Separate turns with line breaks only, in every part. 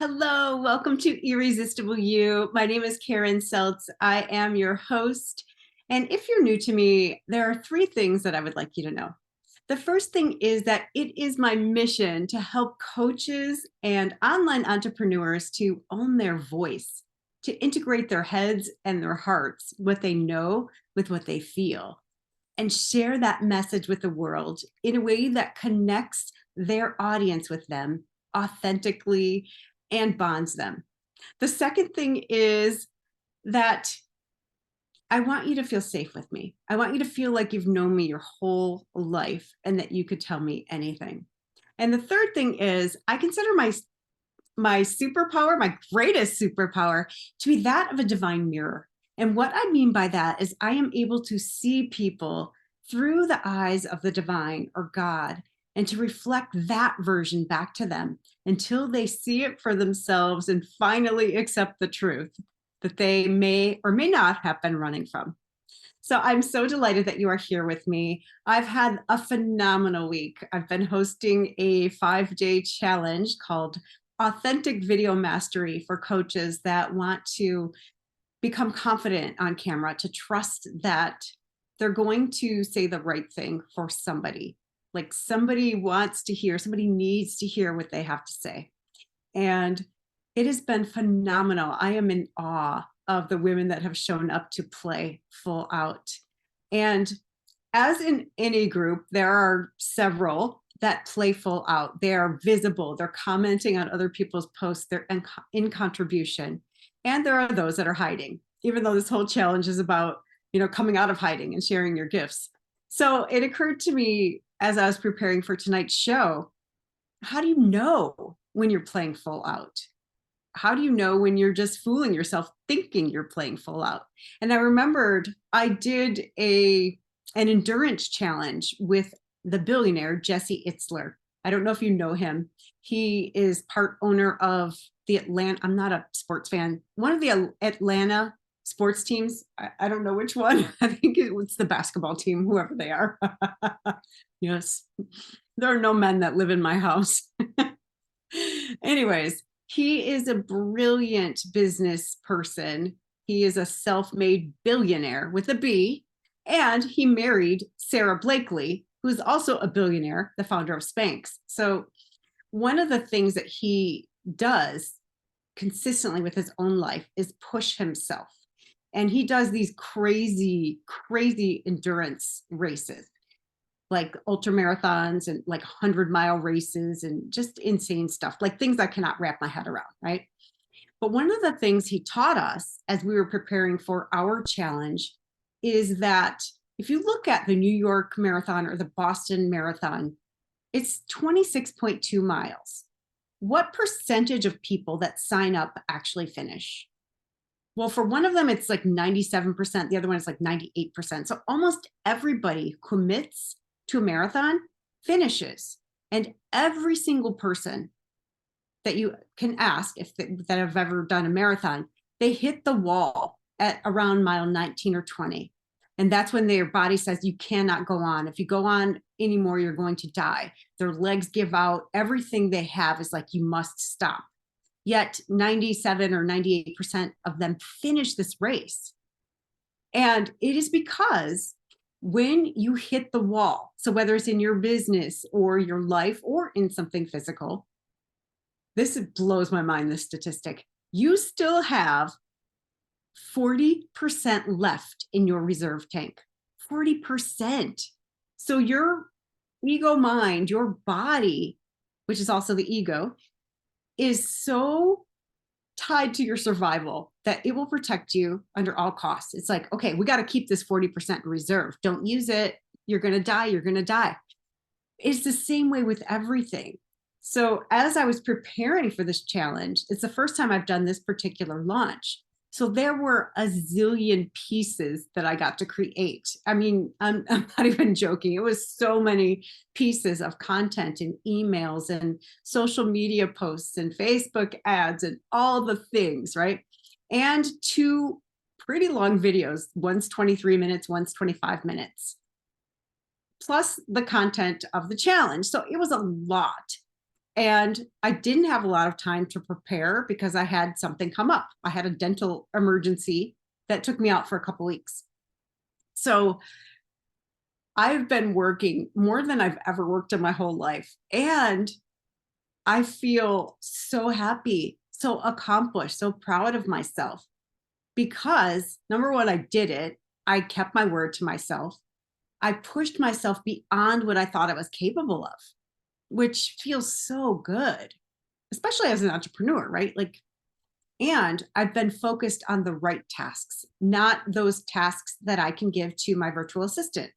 Hello, welcome to Irresistible You. My name is Karen Seltz. I am your host. And if you're new to me, there are three things that I would like you to know. The first thing is that it is my mission to help coaches and online entrepreneurs to own their voice, to integrate their heads and their hearts, what they know with what they feel, and share that message with the world in a way that connects their audience with them authentically and bonds them. The second thing is that I want you to feel safe with me. I want you to feel like you've known me your whole life and that you could tell me anything. And the third thing is I consider my superpower, my greatest superpower, to be that of a divine mirror. And what I mean by that is I am able to see people through the eyes of the divine or God and to reflect that version back to them until they see it for themselves and finally accept the truth that they may or may not have been running from. So I'm so delighted that you are here with me. I've had a phenomenal week. I've been hosting a 5-day challenge called Authentic Video Mastery for coaches that want to become confident on camera, to trust that they're going to say the right thing for somebody. Like somebody wants to hear, somebody needs to hear what they have to say. And it has been phenomenal. I am in awe of the women that have shown up to play full out. And as in any group, there are several that play full out. They are visible. They're commenting on other people's posts. They're in contribution. And there are those that are hiding, even though this whole challenge is about, coming out of hiding and sharing your gifts. So it occurred to me as I was preparing for tonight's show, how do you know when you're playing full out? How do you know when you're just fooling yourself thinking you're playing full out? And I remembered I did an endurance challenge with the billionaire Jesse Itzler. I don't know if you know him. He is part owner of the Atlanta, I'm not a sports fan, one of the Atlanta sports teams. I don't know which one. I think it's the basketball team, whoever they are. Yes, there are no men that live in my house. Anyways, he is a brilliant business person. He is a self-made billionaire with a B, and he married Sarah Blakely, who is also a billionaire, the founder of Spanx. So one of the things that he does consistently with his own life is push himself. And he does these crazy, crazy endurance races, like ultra marathons and like 100-mile races and just insane stuff, like things I cannot wrap my head around, right? But one of the things he taught us as we were preparing for our challenge is that if you look at the New York Marathon or the Boston Marathon, it's 26.2 miles. What percentage of people that sign up actually finish? Well, for one of them, it's like 97%. The other one is like 98%. So almost everybody who commits to a marathon finishes. And every single person that you can ask that have ever done a marathon, they hit the wall at around mile 19 or 20. And that's when their body says, you cannot go on. If you go on anymore, you're going to die. Their legs give out. Everything they have is like, you must stop. Yet 97 or 98% of them finish this race. And it is because when you hit the wall, so whether it's in your business or your life or in something physical, this blows my mind, this statistic, you still have 40% left in your reserve tank. 40%. So your ego mind, your body, which is also the ego, is so tied to your survival that it will protect you under all costs. It's like, okay, we got to keep this 40% in reserve. Don't use it. You're going to die. You're going to die. It's the same way with everything. So as I was preparing for this challenge, it's the first time I've done this particular launch. So there were a zillion pieces that I got to create. I mean, I'm not even joking. It was so many pieces of content and emails and social media posts and Facebook ads and all the things, right? And two pretty long videos. One's 23 minutes, one's 25 minutes, plus the content of the challenge. So it was a lot. And I didn't have a lot of time to prepare because I had something come up. I had a dental emergency that took me out for a couple weeks. So I've been working more than I've ever worked in my whole life. And I feel so happy, so accomplished, so proud of myself because number one, I did it. I kept my word to myself. I pushed myself beyond what I thought I was capable of, which feels so good, especially as an entrepreneur, right? Like, and I've been focused on the right tasks, not those tasks that I can give to my virtual assistant,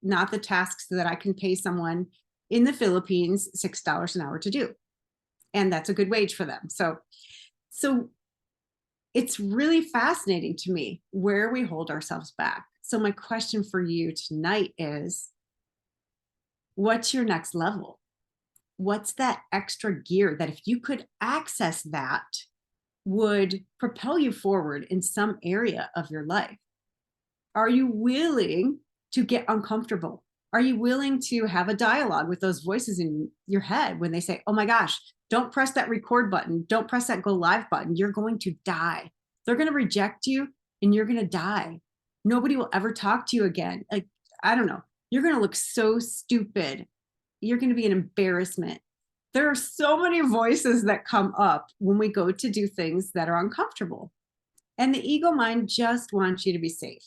not the tasks that I can pay someone in the Philippines $6 an hour to do. And that's a good wage for them. So it's really fascinating to me where we hold ourselves back. So my question for you tonight is, what's your next level? What's that extra gear that if you could access that would propel you forward in some area of your life? Are you willing to get uncomfortable? Are you willing to have a dialogue with those voices in your head when they say, oh my gosh, don't press that record button. Don't press that go live button. You're going to die. They're going to reject you and you're going to die. Nobody will ever talk to you again. Like, I don't know. You're going to look so stupid. You're going to be an embarrassment. There are so many voices that come up when we go to do things that are uncomfortable. And the ego mind just wants you to be safe.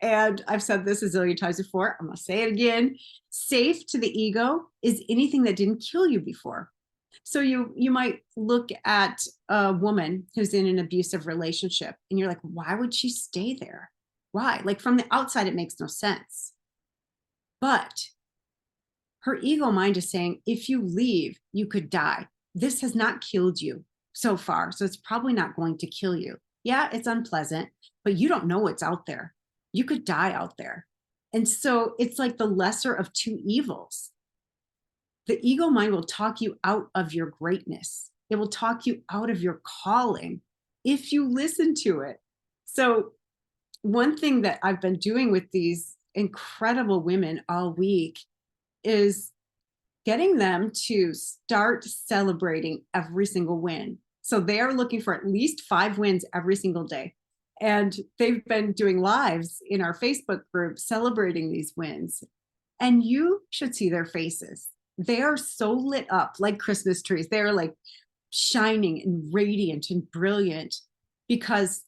And I've said this a zillion times before. I'm going to say it again. Safe to the ego is anything that didn't kill you before. So you might look at a woman who's in an abusive relationship and you're like, why would she stay there? Why? Like from the outside, it makes no sense. But her ego mind is saying, if you leave, you could die. This has not killed you so far, so it's probably not going to kill you. Yeah, it's unpleasant, but you don't know what's out there. You could die out there. And so it's like the lesser of two evils. The ego mind will talk you out of your greatness. It will talk you out of your calling if you listen to it. So one thing that I've been doing with these incredible women all week is getting them to start celebrating every single win. So they are looking for at least 5 wins every single day. And they've been doing lives in our Facebook group celebrating these wins. And you should see their faces. They are so lit up like Christmas trees. They're like shining and radiant and brilliant because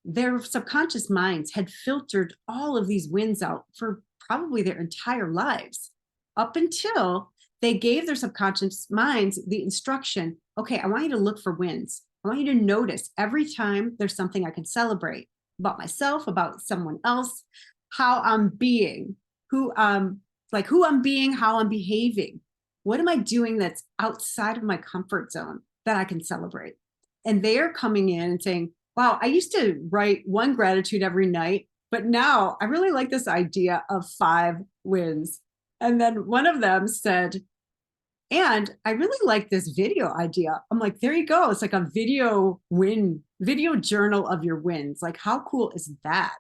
their subconscious minds had filtered all of these wins out for probably their entire lives up until they gave their subconscious minds the instruction, okay, I want you to look for wins. I want you to notice every time there's something I can celebrate about myself, about someone else, how I'm being, who I'm being, how I'm behaving. What am I doing that's outside of my comfort zone that I can celebrate? And they are coming in and saying, wow, I used to write 1 gratitude every night, but now I really like this idea of 5 wins. And then one of them said, and I really like this video idea. I'm like, there you go. It's like a video journal of your wins. Like, how cool is that?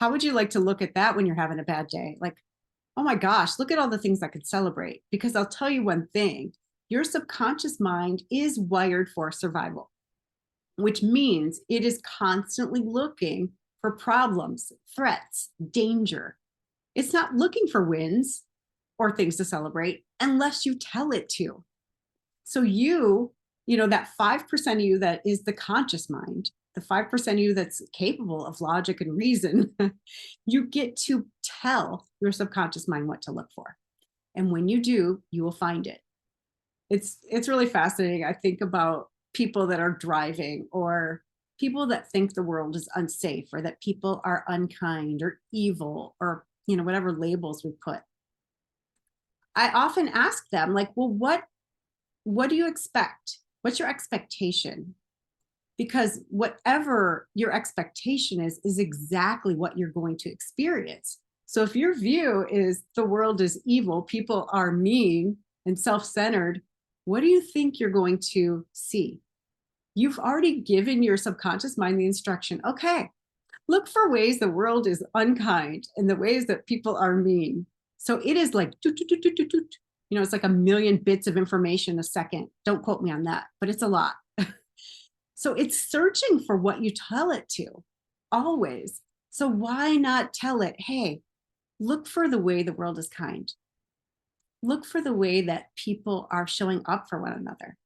How would you like to look at that when you're having a bad day? Like, oh my gosh, look at all the things I could celebrate. Because I'll tell you one thing, your subconscious mind is wired for survival, which means it is constantly looking for problems, threats, danger. It's not looking for wins or things to celebrate unless you tell it to. So that 5% of you that is the conscious mind, the 5% of you that's capable of logic and reason, you get to tell your subconscious mind what to look for. And when you do, you will find it. It's really fascinating. I think about people that are driving or people that think the world is unsafe or that people are unkind or evil or whatever labels we put. I often ask them, like, well, what do you expect? What's your expectation? Because whatever your expectation is exactly what you're going to experience. So if your view is the world is evil, people are mean and self-centered, what do you think you're going to see? You've already given your subconscious mind the instruction, okay, look for ways the world is unkind and the ways that people are mean. So it is like, It's like a million bits of information a second. Don't quote me on that, but it's a lot. So it's searching for what you tell it to, always. So why not tell it, hey, look for the way the world is kind. Look for the way that people are showing up for one another.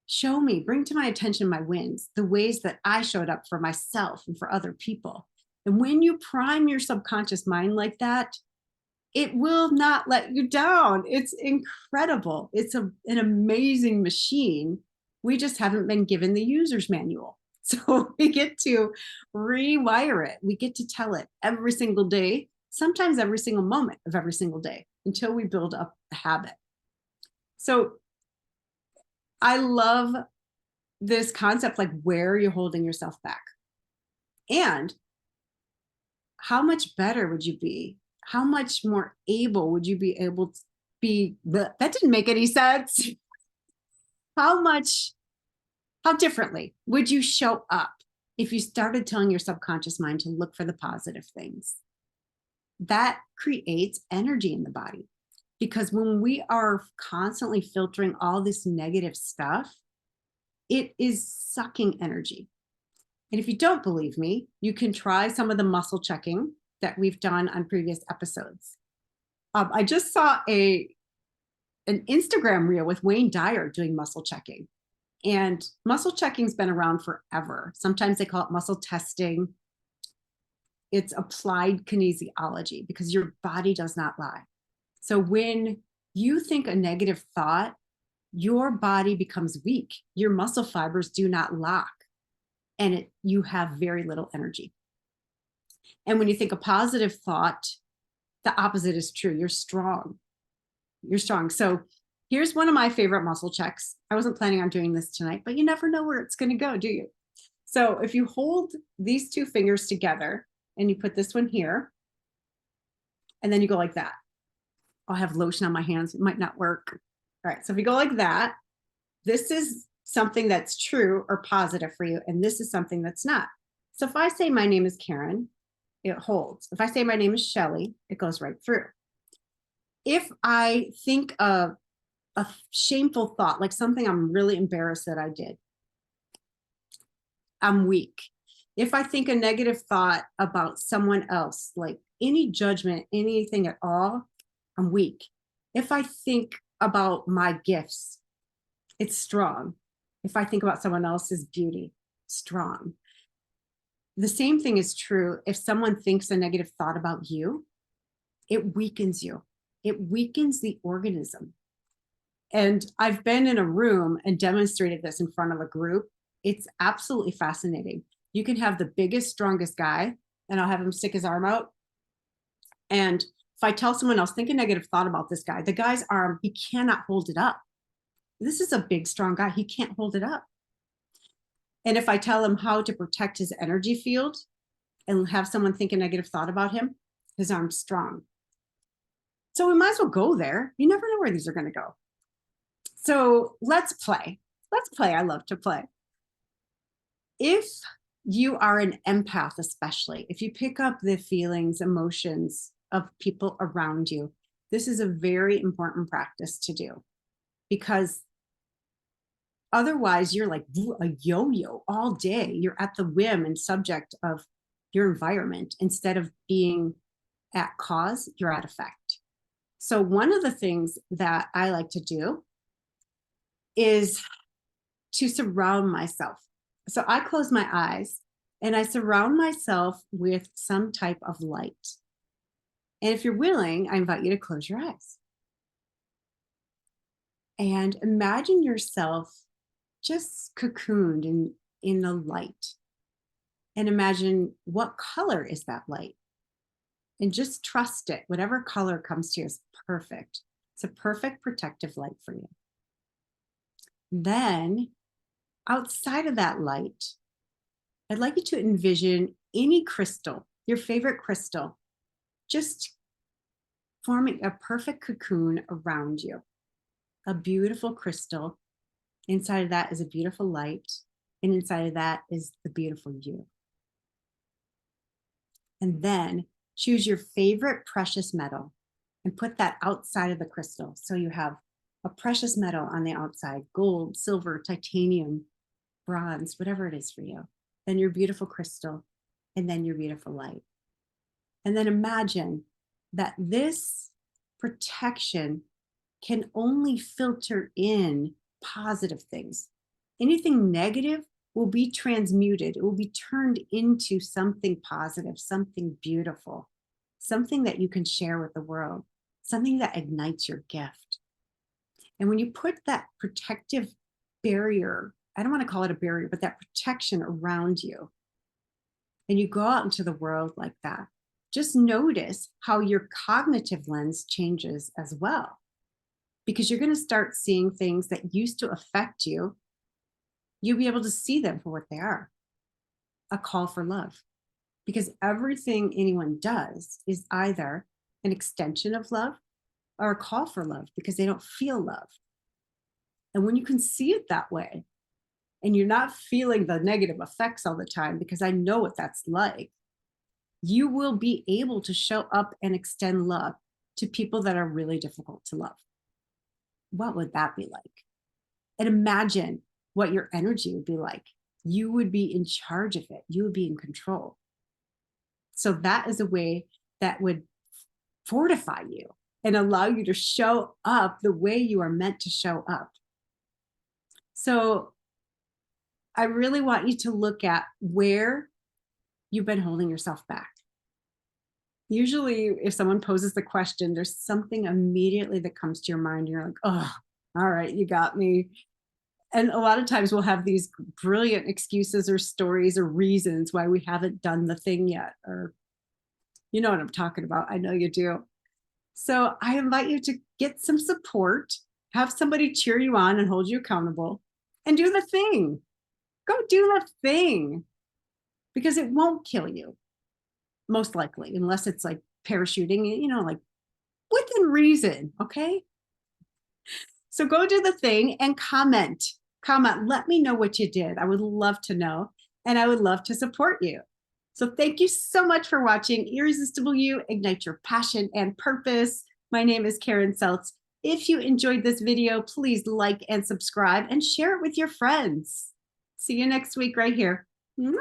Show me, bring to my attention my wins, the ways that I showed up for myself and for other people. And when you prime your subconscious mind like that, it will not let you down. It's incredible. It's an amazing machine. We just haven't been given the user's manual. So we get to rewire it. We get to tell it every single day, sometimes every single moment of every single day, until we build up a habit. So I love this concept, like, where are you holding yourself back? And how much better would you be? How much more able would you be able to be? That didn't make any sense. How differently would you show up if you started telling your subconscious mind to look for the positive things? That creates energy in the body, because when we are constantly filtering all this negative stuff, it is sucking energy. And if you don't believe me, you can try some of the muscle checking that we've done on previous episodes. I just saw an Instagram reel with Wayne Dyer doing muscle checking. And muscle checking's been around forever. Sometimes they call it muscle testing. It's applied kinesiology, because your body does not lie. So when you think a negative thought, your body becomes weak. Your muscle fibers do not lock, and you have very little energy. And when you think a positive thought, the opposite is true. You're strong. You're strong. So here's one of my favorite muscle checks. I wasn't planning on doing this tonight, but you never know where it's going to go, do you? So if you hold these two fingers together and you put this one here, and then you go like that. I'll have lotion on my hands. It might not work. All right. So if you go like that, this is something that's true or positive for you. And this is something that's not. So if I say my name is Karen, it holds. If I say my name is Shelly, it goes right through. If I think of a shameful thought, like something I'm really embarrassed that I did, I'm weak. If I think a negative thought about someone else, like any judgment, anything at all, I'm weak. If I think about my gifts, it's strong. If I think about someone else's beauty, strong. The same thing is true if someone thinks a negative thought about you, it weakens you. It weakens the organism. And I've been in a room and demonstrated this in front of a group. It's absolutely fascinating. You can have the biggest, strongest guy, and I'll have him stick his arm out. And if I tell someone else, think a negative thought about this guy, the guy's arm, he cannot hold it up. This is a big, strong guy. He can't hold it up. And if I tell him how to protect his energy field and have someone think a negative thought about him, his arm's strong. So we might as well go there. You never know where these are going to go. So let's play. Let's play. I love to play. If you are an empath, especially, if you pick up the feelings, emotions of people around you, this is a very important practice to do, because otherwise you're like a yo-yo all day. You're at the whim and subject of your environment. Instead of being at cause, you're at effect. So one of the things that I like to do is to surround myself. So I close my eyes and I surround myself with some type of light. And if you're willing, I invite you to close your eyes. And imagine yourself just cocooned in the light. And imagine, what color is that light? And just trust it. Whatever color comes to you is perfect. It's a perfect protective light for you. Then outside of that light, I'd like you to envision any crystal, your favorite crystal, just forming a perfect cocoon around you. A beautiful crystal. Inside of that is a beautiful light. And inside of that is the beautiful you. And then choose your favorite precious metal. and put that outside of the crystal. So you have a precious metal on the outside, gold, silver, titanium, bronze, whatever it is for you. Then your beautiful crystal, and then your beautiful light. And then imagine that this protection can only filter in positive things. Anything negative will be transmuted. It will be turned into something positive, something beautiful, something that you can share with the world, something that ignites your gift. And when you put that protective barrier, I don't want to call it a barrier, but that protection around you, and you go out into the world like that, just notice how your cognitive lens changes as well. Because you're going to start seeing things that used to affect you. You'll be able to see them for what they are, a call for love. Because everything anyone does is either an extension of love or a call for love because they don't feel love. And when you can see it that way, and you're not feeling the negative effects all the time, because I know what that's like, you will be able to show up and extend love to people that are really difficult to love. What would that be like? And imagine what your energy would be like. You would be in charge of it. You would be in control. So that is a way that would fortify you and allow you to show up the way you are meant to show up. So I really want you to look at where you've been holding yourself back. Usually if someone poses the question, there's something immediately that comes to your mind. You're like, oh, all right, you got me. And a lot of times we'll have these brilliant excuses or stories or reasons why we haven't done the thing yet. Or you know what I'm talking about. I know you do. So I invite you to get some support, have somebody cheer you on and hold you accountable, and do the thing. Go do the thing, because it won't kill you, most likely, unless it's like parachuting, you know, like within reason. Okay. So go do the thing and comment. Let me know what you did. I would love to know, and I would love to support you. So thank you so much for watching Irresistible You, Ignite Your Passion and Purpose. My name is Karen Seltz. If you enjoyed this video, please like and subscribe and share it with your friends. See you next week right here. Mwah.